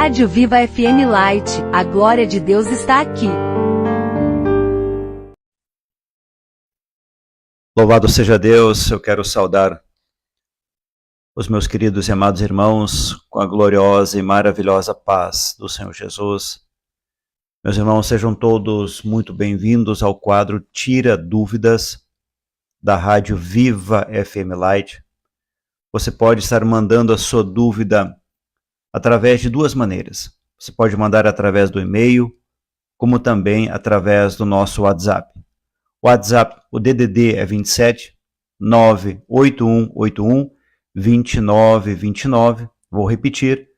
Rádio Viva FM Light, a glória de Deus está aqui. Louvado seja Deus, eu quero saudar os meus queridos e amados irmãos com a gloriosa e maravilhosa paz do Senhor Jesus. Meus irmãos, sejam todos muito bem-vindos ao quadro Tira Dúvidas da Rádio Viva FM Light. Você pode estar mandando a sua dúvida através de duas maneiras. Você pode mandar através do e-mail, como também através do nosso WhatsApp. O WhatsApp, o DDD é 27 98181 2929. Vou repetir.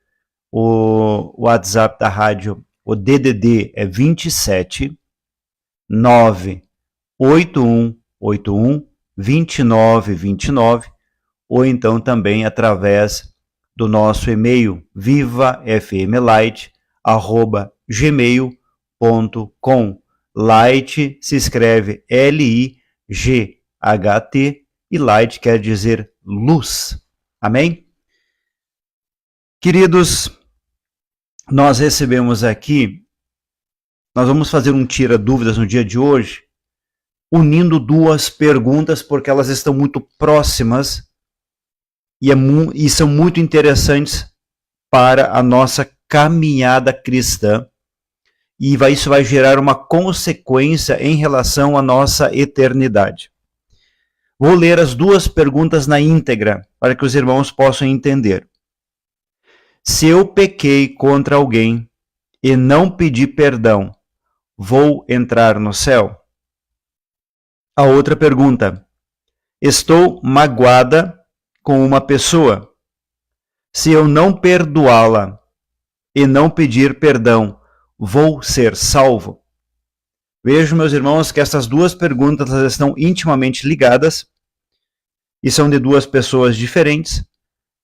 O WhatsApp da rádio, o DDD é 27 98181 2929, ou então também através do nosso e-mail vivafmlight@gmail.com. Light se escreve L-I-G-H-T e light quer dizer luz. Amém? Queridos, nós recebemos aqui, nós vamos fazer um tira dúvidas no dia de hoje, unindo duas perguntas porque elas estão muito próximas e são muito interessantes para a nossa caminhada cristã, e isso vai gerar uma consequência em relação à nossa eternidade. Vou ler as duas perguntas na íntegra, para que os irmãos possam entender. Se eu pequei contra alguém e não pedi perdão, vou entrar no céu? A outra pergunta. Estou magoada com uma pessoa. Se eu não perdoá-la e não pedir perdão, vou ser salvo? Vejo, meus irmãos, que essas duas perguntas elas estão intimamente ligadas e são de duas pessoas diferentes,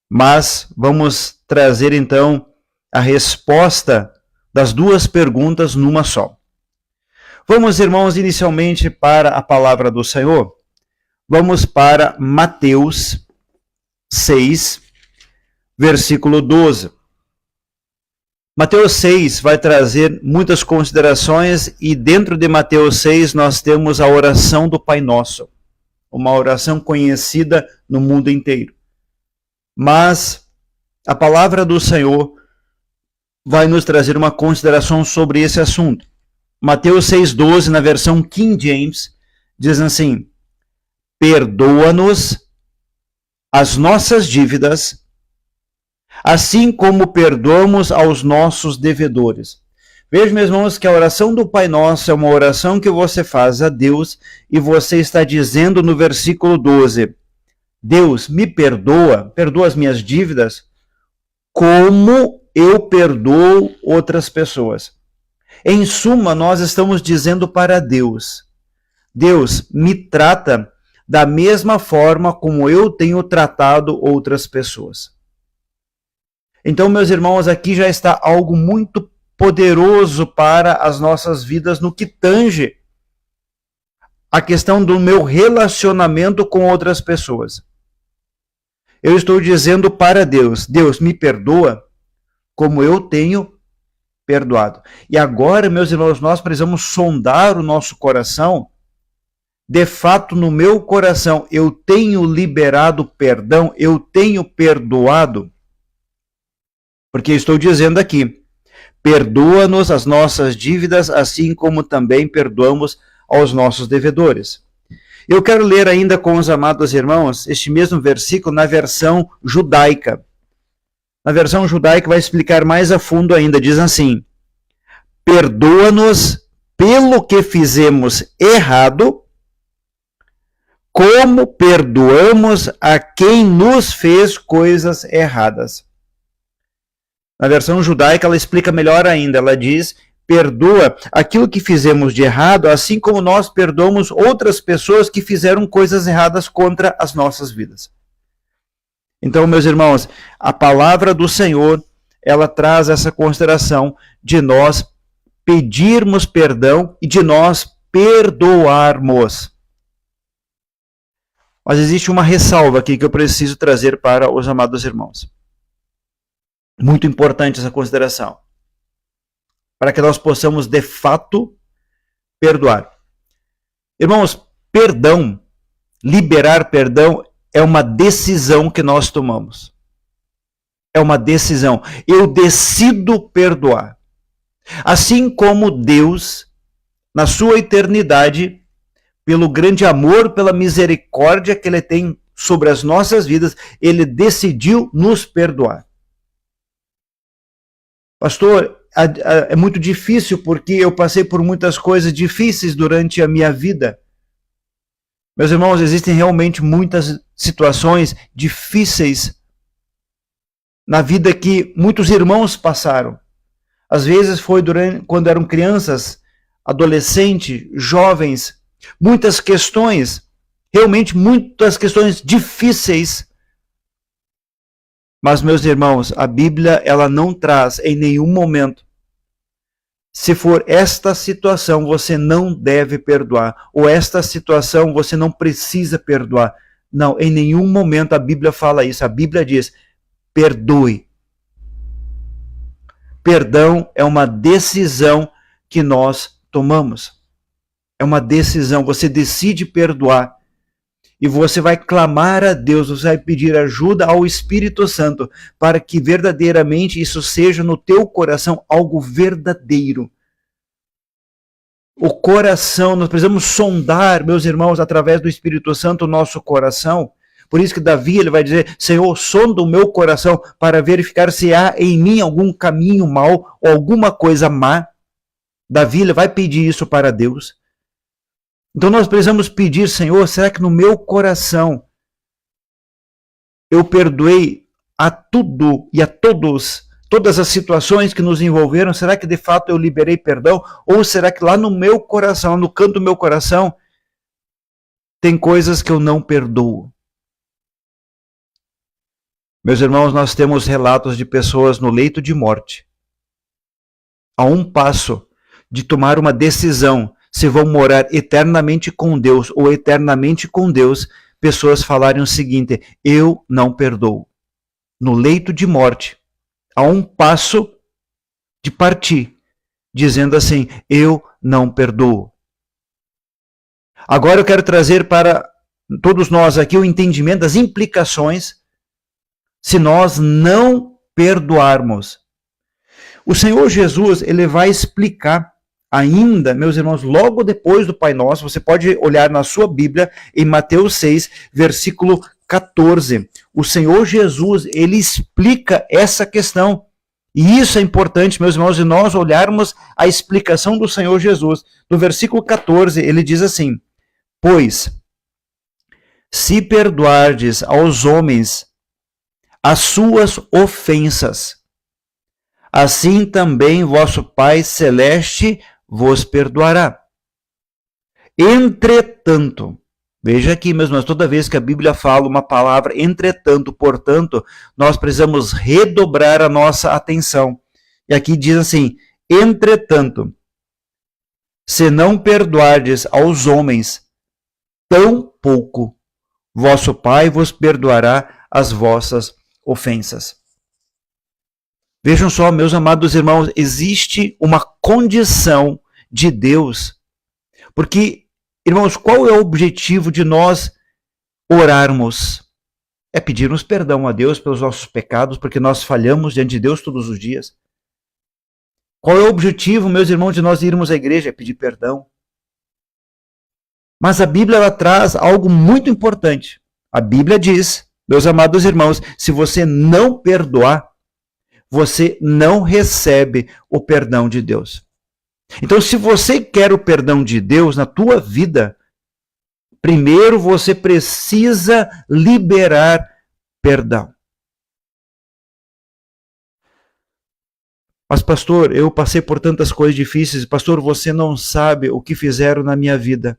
mas vamos trazer então a resposta das duas perguntas numa só. Vamos, irmãos, inicialmente para a palavra do Senhor. Vamos para Mateus 6, versículo 12. Mateus 6 vai trazer muitas considerações e dentro de Mateus 6 nós temos a oração do Pai Nosso, uma oração conhecida no mundo inteiro. Mas a palavra do Senhor vai nos trazer uma consideração sobre esse assunto. Mateus 6,12, na versão King James, diz assim: perdoa-nos as nossas dívidas, assim como perdoamos aos nossos devedores. Veja, meus irmãos, que a oração do Pai Nosso é uma oração que você faz a Deus e você está dizendo no versículo 12, Deus, me perdoa as minhas dívidas, como eu perdoo outras pessoas. Em suma, nós estamos dizendo para Deus, Deus, me trata da mesma forma como eu tenho tratado outras pessoas. Então, meus irmãos, aqui já está algo muito poderoso para as nossas vidas no que tange a questão do meu relacionamento com outras pessoas. Eu estou dizendo para Deus, Deus, me perdoa como eu tenho perdoado. E agora, meus irmãos, nós precisamos sondar o nosso coração. De fato, no meu coração, eu tenho liberado perdão, eu tenho perdoado. Porque estou dizendo aqui, perdoa-nos as nossas dívidas, assim como também perdoamos aos nossos devedores. Eu quero ler ainda com os amados irmãos este mesmo versículo na versão judaica. Na versão judaica vai explicar mais a fundo ainda, diz assim, perdoa-nos pelo que fizemos errado, como perdoamos a quem nos fez coisas erradas. Na versão judaica ela explica melhor ainda, ela diz, perdoa aquilo que fizemos de errado, assim como nós perdoamos outras pessoas que fizeram coisas erradas contra as nossas vidas. Então, meus irmãos, a palavra do Senhor, ela traz essa consideração de nós pedirmos perdão e de nós perdoarmos. Mas existe uma ressalva aqui que eu preciso trazer para os amados irmãos. Muito importante essa consideração, para que nós possamos de fato perdoar. Irmãos, perdão, liberar perdão é uma decisão que nós tomamos. É uma decisão. Eu decido perdoar. Assim como Deus, na sua eternidade, pelo grande amor, pela misericórdia que Ele tem sobre as nossas vidas, Ele decidiu nos perdoar. Pastor, é muito difícil porque eu passei por muitas coisas difíceis durante a minha vida. Meus irmãos, existem realmente muitas situações difíceis na vida que muitos irmãos passaram. Às vezes foi quando eram crianças, adolescentes, jovens, muitas questões, realmente muitas questões difíceis. Mas, meus irmãos, a Bíblia ela não traz em nenhum momento, se for esta situação, você não deve perdoar, ou esta situação você não precisa perdoar. Não, em nenhum momento a Bíblia fala isso. A Bíblia diz, perdoe. Perdão é uma decisão que nós tomamos. É uma decisão, você decide perdoar. E você vai clamar a Deus, você vai pedir ajuda ao Espírito Santo, para que verdadeiramente isso seja no teu coração algo verdadeiro. O coração, nós precisamos sondar, meus irmãos, através do Espírito Santo, o nosso coração. Por isso que Davi ele vai dizer, Senhor, sonda o meu coração para verificar se há em mim algum caminho mau ou alguma coisa má. Davi ele vai pedir isso para Deus. Então nós precisamos pedir, Senhor, será que no meu coração eu perdoei a tudo e a todos, todas as situações que nos envolveram? Será que de fato eu liberei perdão? Ou será que lá no meu coração, no canto do meu coração, tem coisas que eu não perdoo? Meus irmãos, nós temos relatos de pessoas no leito de morte, a um passo de tomar uma decisão, se vão morar eternamente com Deus ou eternamente com Deus, pessoas falarem o seguinte, eu não perdoo. No leito de morte, a um passo de partir, dizendo assim, eu não perdoo. Agora eu quero trazer para todos nós aqui o entendimento das implicações se nós não perdoarmos. O Senhor Jesus, ele vai explicar ainda, meus irmãos, logo depois do Pai Nosso, você pode olhar na sua Bíblia, em Mateus 6, versículo 14. O Senhor Jesus, ele explica essa questão. E isso é importante, meus irmãos, de nós olharmos a explicação do Senhor Jesus. No versículo 14, ele diz assim, pois, se perdoardes aos homens as suas ofensas, assim também vosso Pai Celeste vos perdoará. Entretanto, veja aqui, meus irmãos, toda vez que a Bíblia fala uma palavra, entretanto, portanto, nós precisamos redobrar a nossa atenção. E aqui diz assim, entretanto, se não perdoardes aos homens, tampouco vosso Pai vos perdoará as vossas ofensas. Vejam só, meus amados irmãos, existe uma condição de Deus. Porque, irmãos, qual é o objetivo de nós orarmos? É pedirmos perdão a Deus pelos nossos pecados, porque nós falhamos diante de Deus todos os dias. Qual é o objetivo, meus irmãos, de nós irmos à igreja? É pedir perdão. Mas a Bíblia ela traz algo muito importante. A Bíblia diz, meus amados irmãos, se você não perdoar, você não recebe o perdão de Deus. Então, se você quer o perdão de Deus na tua vida, primeiro você precisa liberar perdão. Mas, pastor, eu passei por tantas coisas difíceis. Pastor, você não sabe o que fizeram na minha vida.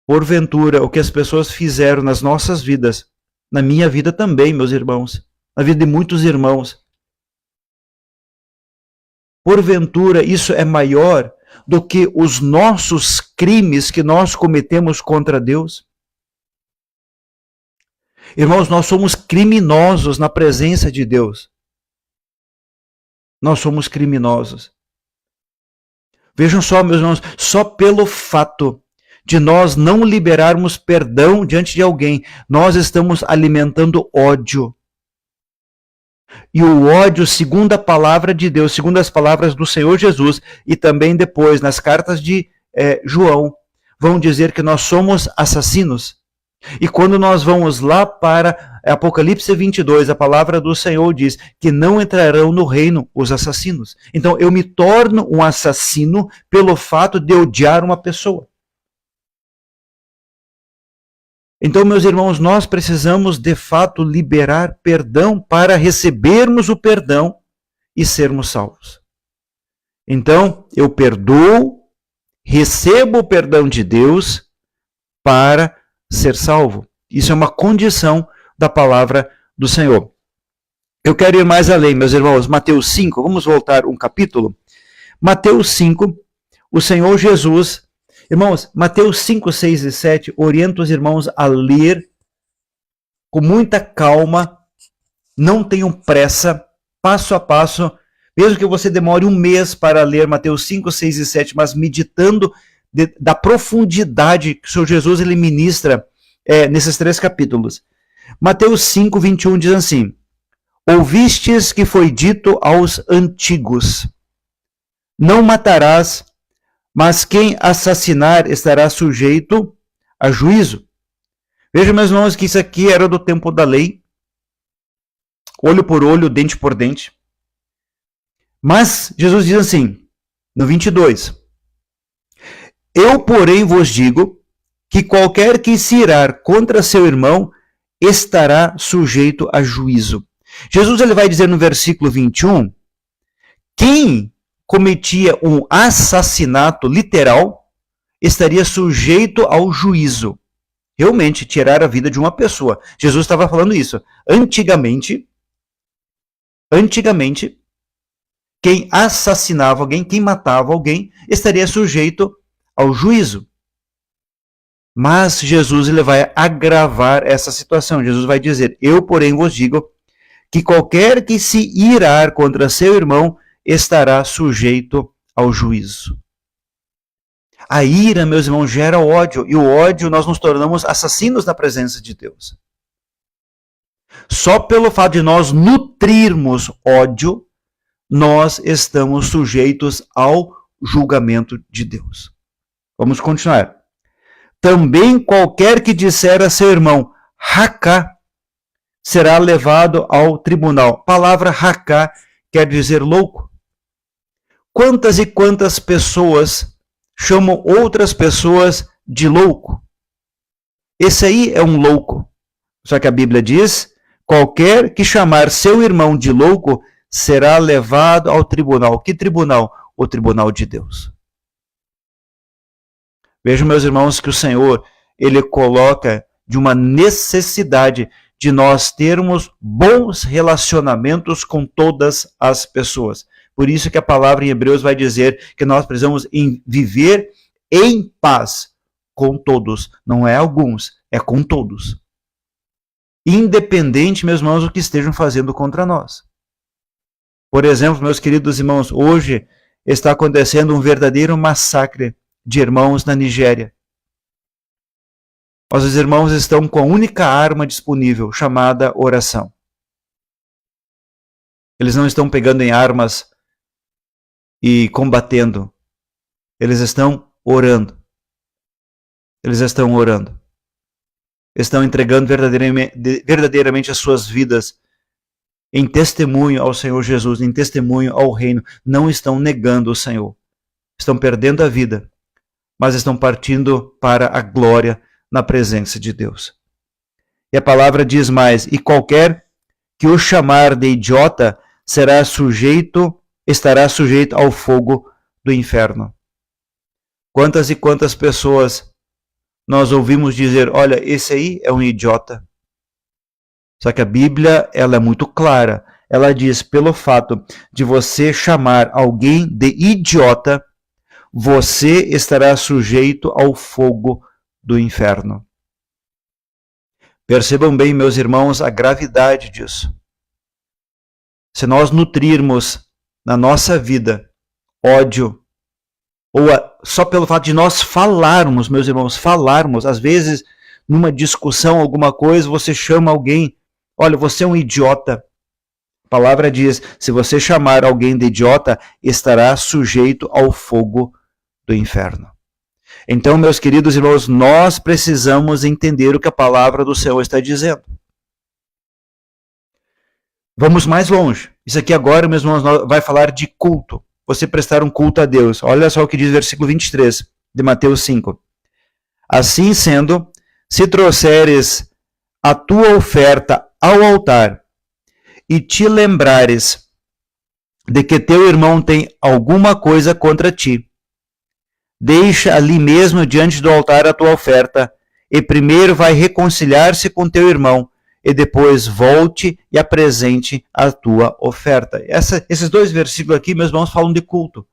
Porventura, o que as pessoas fizeram nas nossas vidas, na minha vida também, meus irmãos, na vida de muitos irmãos. Porventura, isso é maior do que os nossos crimes que nós cometemos contra Deus? Irmãos, nós somos criminosos na presença de Deus. Nós somos criminosos. Vejam só, meus irmãos, só pelo fato de nós não liberarmos perdão diante de alguém, nós estamos alimentando ódio. E o ódio, segundo a palavra de Deus, segundo as palavras do Senhor Jesus, e também depois nas cartas de João, vão dizer que nós somos assassinos. E quando nós vamos lá para Apocalipse 22, a palavra do Senhor diz que não entrarão no reino os assassinos. Então eu me torno um assassino pelo fato de odiar uma pessoa. Então, meus irmãos, nós precisamos de fato liberar perdão para recebermos o perdão e sermos salvos. Então, eu perdoo, recebo o perdão de Deus para ser salvo. Isso é uma condição da palavra do Senhor. Eu quero ir mais além, meus irmãos. Mateus 5, vamos voltar um capítulo. Mateus 5, o Senhor Jesus... Irmãos, Mateus 5, 6 e 7 orienta os irmãos a ler com muita calma, não tenham pressa, passo a passo, mesmo que você demore um mês para ler Mateus 5, 6 e 7, mas meditando da profundidade que o Senhor Jesus ele ministra nesses 3 capítulos. Mateus 5, 21 diz assim: ouvistes que foi dito aos antigos, não matarás, mas quem assassinar estará sujeito a juízo. Vejam, meus irmãos, que isso aqui era do tempo da lei. Olho por olho, dente por dente. Mas Jesus diz assim, no 22. Eu, porém, vos digo que qualquer que se irar contra seu irmão estará sujeito a juízo. Jesus ele vai dizer no versículo 21, quem cometia um assassinato literal, estaria sujeito ao juízo. Realmente, tirar a vida de uma pessoa. Jesus estava falando isso. Antigamente, quem assassinava alguém, quem matava alguém, estaria sujeito ao juízo. Mas Jesus ele vai agravar essa situação. Jesus vai dizer, eu, porém, vos digo que qualquer que se irar contra seu irmão estará sujeito ao juízo. A ira, meus irmãos, gera ódio, e o ódio nós nos tornamos assassinos na presença de Deus. Só pelo fato de nós nutrirmos ódio, nós estamos sujeitos ao julgamento de Deus. Vamos continuar. Também qualquer que disser a seu irmão, racá, será levado ao tribunal. A palavra racá quer dizer louco. Quantas e quantas pessoas chamam outras pessoas de louco? Esse aí é um louco. Só que a Bíblia diz, qualquer que chamar seu irmão de louco será levado ao tribunal. Que tribunal? O tribunal de Deus. Vejam, meus irmãos, que o Senhor, ele coloca de uma necessidade de nós termos bons relacionamentos com todas as pessoas. Por isso que a palavra em Hebreus vai dizer que nós precisamos viver em paz com todos. Não é alguns, é com todos. Independente, meus irmãos, do que estejam fazendo contra nós. Por exemplo, meus queridos irmãos, hoje está acontecendo um verdadeiro massacre de irmãos na Nigéria. Nossos irmãos estão com a única arma disponível, chamada oração. Eles não estão pegando em armas e combatendo. Eles estão orando. Eles estão orando. Estão entregando verdadeiramente as suas vidas em testemunho ao Senhor Jesus, em testemunho ao reino. Não estão negando o Senhor. Estão perdendo a vida, mas estão partindo para a glória na presença de Deus. E a palavra diz mais, e qualquer que o chamar de idiota estará sujeito ao fogo do inferno. Quantas e quantas pessoas nós ouvimos dizer, olha, esse aí é um idiota. Só que a Bíblia, ela é muito clara. Ela diz, pelo fato de você chamar alguém de idiota, você estará sujeito ao fogo do inferno. Percebam bem, meus irmãos, a gravidade disso. Se nós nutrirmos na nossa vida ódio, ou só pelo fato de nós falarmos, meus irmãos, falarmos, às vezes, numa discussão, alguma coisa, você chama alguém, olha, você é um idiota. A palavra diz, se você chamar alguém de idiota, estará sujeito ao fogo do inferno. Então, meus queridos irmãos, nós precisamos entender o que a palavra do Senhor está dizendo. Vamos mais longe. Isso aqui agora, meus irmãos, vai falar de culto. Você prestar um culto a Deus. Olha só o que diz o versículo 23 de Mateus 5. Assim sendo, se trouxeres a tua oferta ao altar e te lembrares de que teu irmão tem alguma coisa contra ti, deixa ali mesmo diante do altar a tua oferta, e primeiro vai reconciliar-se com teu irmão, e depois volte e apresente a tua oferta. Esses dois versículos aqui, meus irmãos, falam de culto.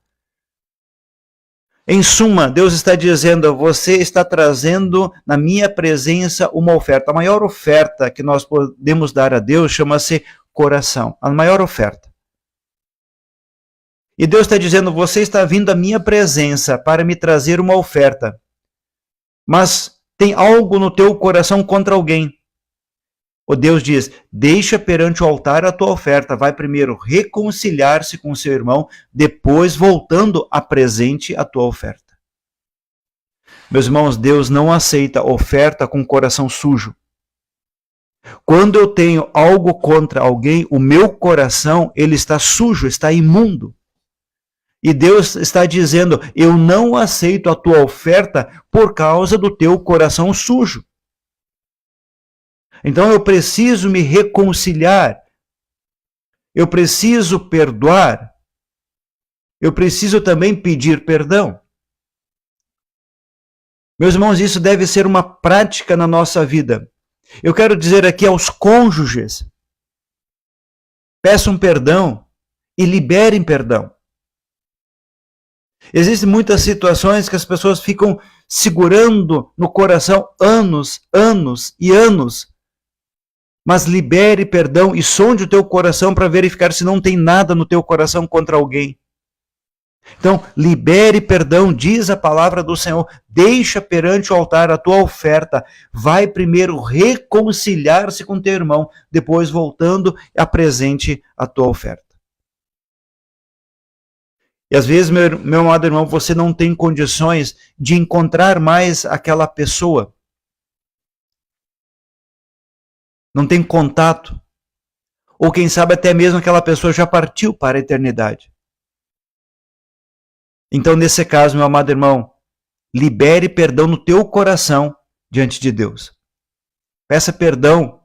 Em suma, Deus está dizendo, você está trazendo na minha presença uma oferta. A maior oferta que nós podemos dar a Deus chama-se coração. A maior oferta. E Deus está dizendo, você está vindo à minha presença para me trazer uma oferta. Mas tem algo no teu coração contra alguém. O Deus diz, deixa perante o altar a tua oferta, vai primeiro reconciliar-se com seu irmão, depois voltando apresente a tua oferta. Meus irmãos, Deus não aceita oferta com coração sujo. Quando eu tenho algo contra alguém, o meu coração, ele está sujo, está imundo. E Deus está dizendo, eu não aceito a tua oferta por causa do teu coração sujo. Então eu preciso me reconciliar, eu preciso perdoar, eu preciso também pedir perdão. Meus irmãos, isso deve ser uma prática na nossa vida. Eu quero dizer aqui aos cônjuges, peçam perdão e liberem perdão. Existem muitas situações que as pessoas ficam segurando no coração anos e anos. Mas libere perdão e sonde o teu coração para verificar se não tem nada no teu coração contra alguém. Então, libere perdão, diz a palavra do Senhor, deixa perante o altar a tua oferta, vai primeiro reconciliar-se com teu irmão, depois voltando, apresente a tua oferta. E às vezes, meu amado irmão, você não tem condições de encontrar mais aquela pessoa. Não tem contato, ou quem sabe até mesmo aquela pessoa já partiu para a eternidade. Então, nesse caso, meu amado irmão, libere perdão no teu coração diante de Deus. Peça perdão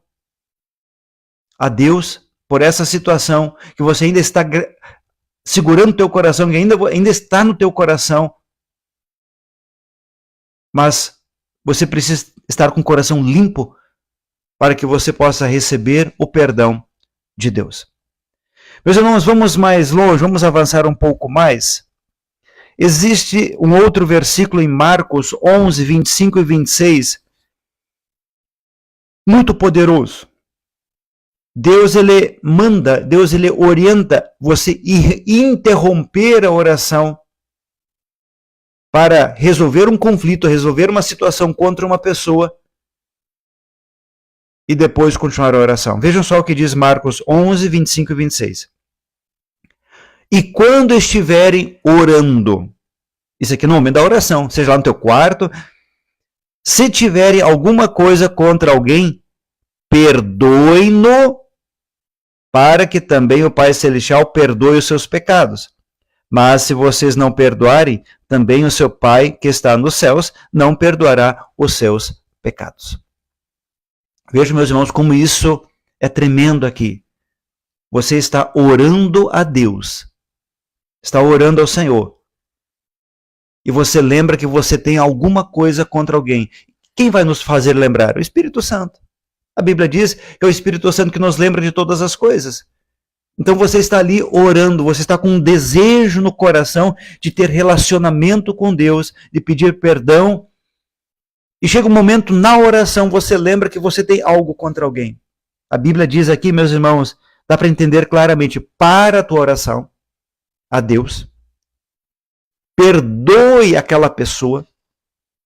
a Deus por essa situação que você ainda está segurando o teu coração, que ainda está no teu coração, mas você precisa estar com o coração limpo para que você possa receber o perdão de Deus. Meus irmãos, vamos mais longe, vamos avançar um pouco mais. Existe um outro versículo em Marcos 11, 25 e 26, muito poderoso. Deus, ele manda, Deus, ele orienta você interromper a oração para resolver um conflito, resolver uma situação contra uma pessoa, e depois continuar a oração. Vejam só o que diz Marcos 11, 25 e 26. E quando estiverem orando, isso aqui no momento da oração, seja lá no teu quarto, se tiverem alguma coisa contra alguém, perdoem-no, para que também o Pai Celestial perdoe os seus pecados. Mas se vocês não perdoarem, também o seu Pai que está nos céus não perdoará os seus pecados. Vejam, meus irmãos, como isso é tremendo aqui. Você está orando a Deus, está orando ao Senhor, e você lembra que você tem alguma coisa contra alguém. Quem vai nos fazer lembrar? O Espírito Santo. A Bíblia diz que é o Espírito Santo que nos lembra de todas as coisas. Então você está ali orando, você está com um desejo no coração de ter relacionamento com Deus, de pedir perdão E chega um momento na oração, você lembra que você tem algo contra alguém. A Bíblia diz aqui, meus irmãos, dá para entender claramente, para a tua oração a Deus, perdoe aquela pessoa,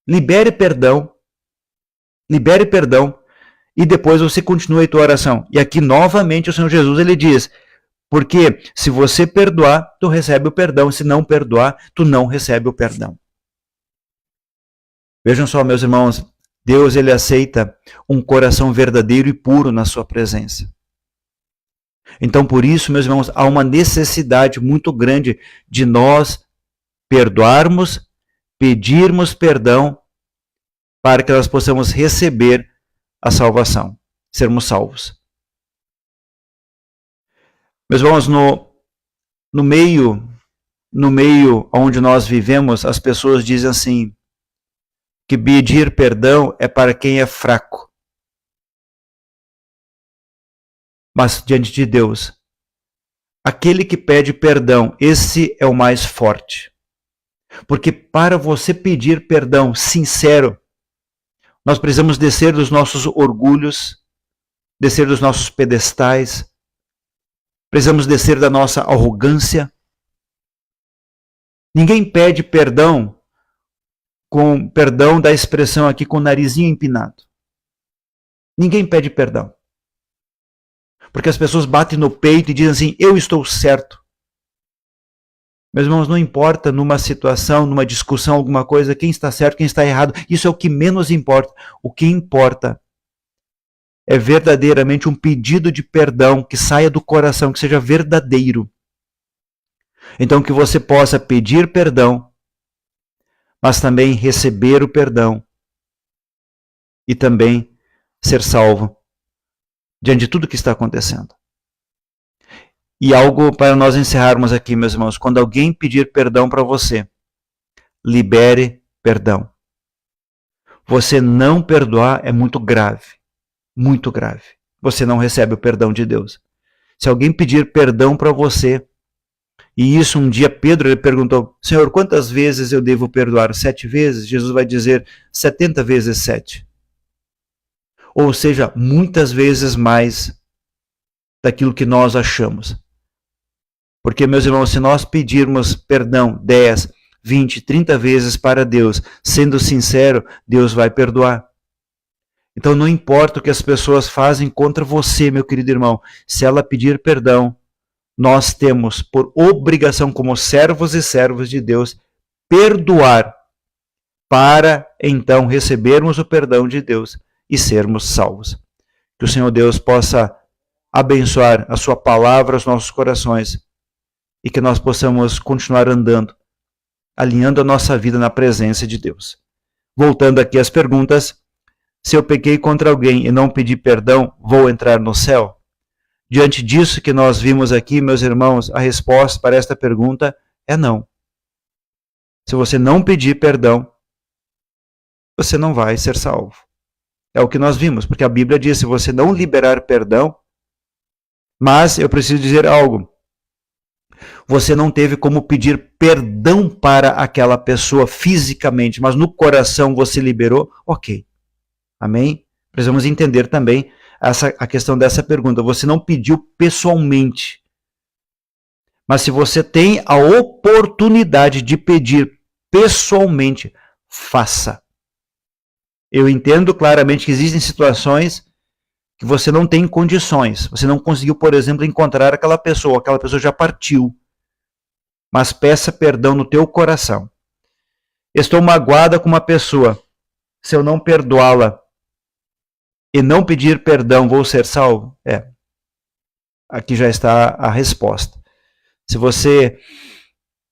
libere perdão, e depois você continua a tua oração. E aqui novamente o Senhor Jesus ele diz, porque se você perdoar, tu recebe o perdão, se não perdoar, tu não recebe o perdão. Vejam só, meus irmãos, Deus ele aceita um coração verdadeiro e puro na sua presença. Então, por isso, meus irmãos, há uma necessidade muito grande de nós perdoarmos, pedirmos perdão, para que nós possamos receber a salvação, sermos salvos. Meus irmãos, no meio onde nós vivemos, as pessoas dizem assim, que pedir perdão é para quem é fraco. Mas diante de Deus, aquele que pede perdão, esse é o mais forte. Porque para você pedir perdão sincero, nós precisamos descer dos nossos orgulhos, descer dos nossos pedestais, precisamos descer da nossa arrogância. Ninguém pede perdão, com perdão da expressão aqui, com o narizinho empinado. Ninguém pede perdão. Porque as pessoas batem no peito e dizem assim, eu estou certo. Meus irmãos, não importa numa situação, numa discussão, alguma coisa, quem está certo, quem está errado. Isso é o que menos importa. O que importa é verdadeiramente um pedido de perdão que saia do coração, que seja verdadeiro. Então que você possa pedir perdão, mas também receber o perdão e também ser salvo diante de tudo que está acontecendo. E algo para nós encerrarmos aqui, meus irmãos, quando alguém pedir perdão para você, libere perdão. Você não perdoar é muito grave, muito grave. Você não recebe o perdão de Deus. Se alguém pedir perdão para você, e isso um dia Pedro ele perguntou, Senhor, quantas vezes eu devo perdoar? 7 vezes? Jesus vai dizer 70 vezes 7. Ou seja, muitas vezes mais daquilo que nós achamos. Porque, meus irmãos, se nós pedirmos perdão 10, 20, 30 vezes para Deus, sendo sincero, Deus vai perdoar. Então não importa o que as pessoas fazem contra você, meu querido irmão, se ela pedir perdão, nós temos por obrigação como servos e servas de Deus perdoar para então recebermos o perdão de Deus e sermos salvos. Que o Senhor Deus possa abençoar a sua palavra aos nossos corações e que nós possamos continuar andando, alinhando a nossa vida na presença de Deus. Voltando aqui às perguntas, se eu pequei contra alguém e não pedi perdão, vou entrar no céu? Diante disso que nós vimos aqui, meus irmãos, a resposta para esta pergunta é não. Se você não pedir perdão, você não vai ser salvo. É o que nós vimos, porque a Bíblia diz, se você não liberar perdão, mas eu preciso dizer algo, você não teve como pedir perdão para aquela pessoa fisicamente, mas no coração você liberou, ok. Amém? Precisamos entender também a questão dessa pergunta. Você não pediu pessoalmente. Mas se você tem a oportunidade de pedir pessoalmente, faça. Eu entendo claramente que existem situações que você não tem condições. Você não conseguiu, por exemplo, encontrar aquela pessoa já partiu. Mas peça perdão no teu coração. Estou magoada com uma pessoa. Se eu não perdoá-la e não pedir perdão, vou ser salvo? Aqui já está a resposta. Se você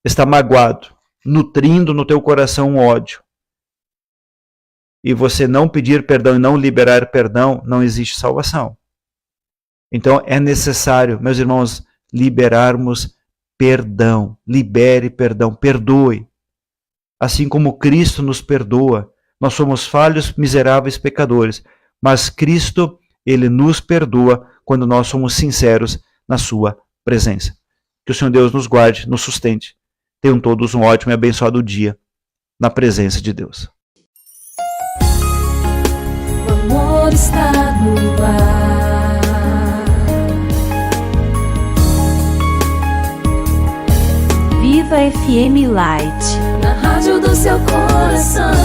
está magoado, nutrindo no teu coração um ódio, e você não pedir perdão e não liberar perdão, não existe salvação. Então é necessário, meus irmãos, liberarmos perdão. Libere perdão, perdoe. Assim como Cristo nos perdoa, nós somos falhos, miseráveis pecadores, mas Cristo, ele nos perdoa quando nós somos sinceros na sua presença. Que o Senhor Deus nos guarde, nos sustente. Tenham todos um ótimo e abençoado dia na presença de Deus. Senhor está no ar. Viva FM Light. Na rádio do seu coração.